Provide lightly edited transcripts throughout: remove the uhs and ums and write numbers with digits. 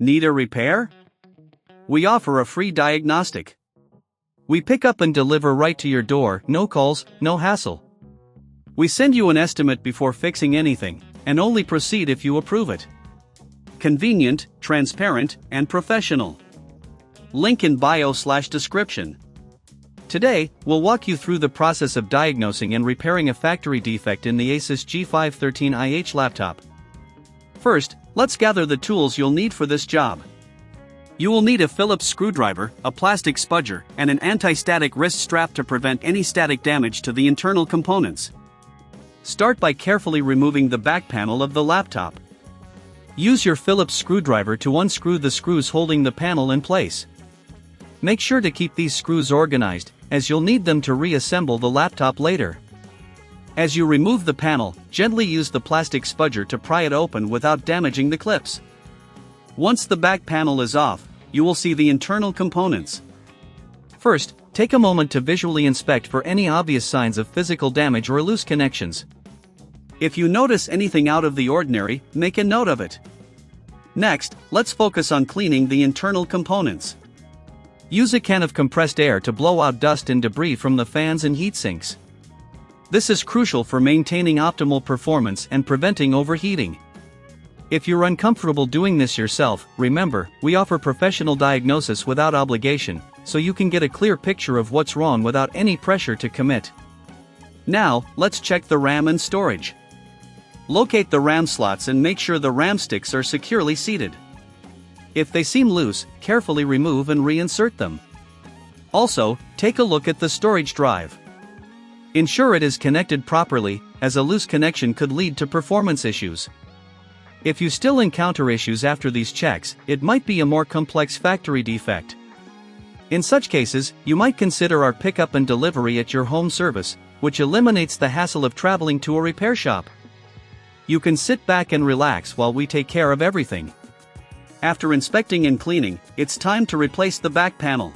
Need a repair? We offer a free diagnostic. We pick up and deliver right to your door, no calls, no hassle. We send you an estimate before fixing anything, and only proceed if you approve it. Convenient, transparent, and professional. Link in bio/description. Today, we'll walk you through the process of diagnosing and repairing a factory defect in the ASUS G513IH laptop. First, let's gather the tools you'll need for this job. You will need a Phillips screwdriver, a plastic spudger, and an anti-static wrist strap to prevent any static damage to the internal components. Start by carefully removing the back panel of the laptop. Use your Phillips screwdriver to unscrew the screws holding the panel in place. Make sure to keep these screws organized, as you'll need them to reassemble the laptop later. As you remove the panel, gently use the plastic spudger to pry it open without damaging the clips. Once the back panel is off, you will see the internal components. First, take a moment to visually inspect for any obvious signs of physical damage or loose connections. If you notice anything out of the ordinary, make a note of it. Next, let's focus on cleaning the internal components. Use a can of compressed air to blow out dust and debris from the fans and heat sinks. This is crucial for maintaining optimal performance and preventing overheating. If you're uncomfortable doing this yourself, remember, we offer professional diagnosis without obligation, so you can get a clear picture of what's wrong without any pressure to commit. Now, let's check the RAM and storage. Locate the RAM slots and make sure the RAM sticks are securely seated. If they seem loose, carefully remove and reinsert them. Also, take a look at the storage drive. Ensure it is connected properly, as a loose connection could lead to performance issues. If you still encounter issues after these checks, it might be a more complex factory defect. In such cases, you might consider our pickup and delivery at your home service, which eliminates the hassle of traveling to a repair shop. You can sit back and relax while we take care of everything. After inspecting and cleaning, it's time to replace the back panel.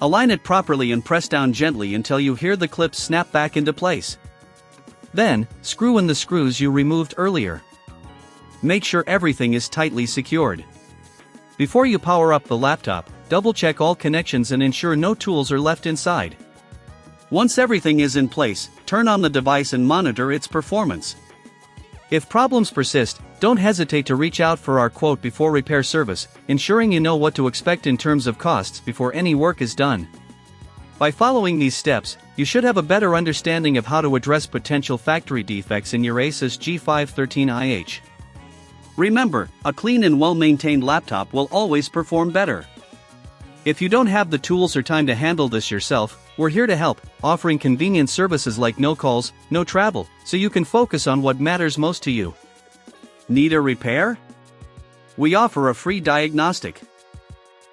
Align it properly and press down gently until you hear the clips snap back into place. Then, screw in the screws you removed earlier. Make sure everything is tightly secured. Before you power up the laptop, double-check all connections and ensure no tools are left inside. Once everything is in place, turn on the device and monitor its performance. If problems persist, don't hesitate to reach out for our quote before repair service, ensuring you know what to expect in terms of costs before any work is done. By following these steps, you should have a better understanding of how to address potential factory defects in your ASUS G513IH. Remember, a clean and well-maintained laptop will always perform better. If you don't have the tools or time to handle this yourself, we're here to help, offering convenient services like no calls, no travel, so you can focus on what matters most to you. Need a repair? We offer a free diagnostic.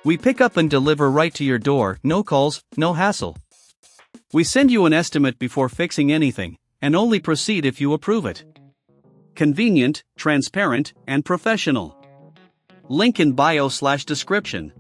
We pick up and deliver right to your door, no calls, no hassle. We send you an estimate before fixing anything, and only proceed if you approve it. Convenient, transparent, and professional. Link in bio/description.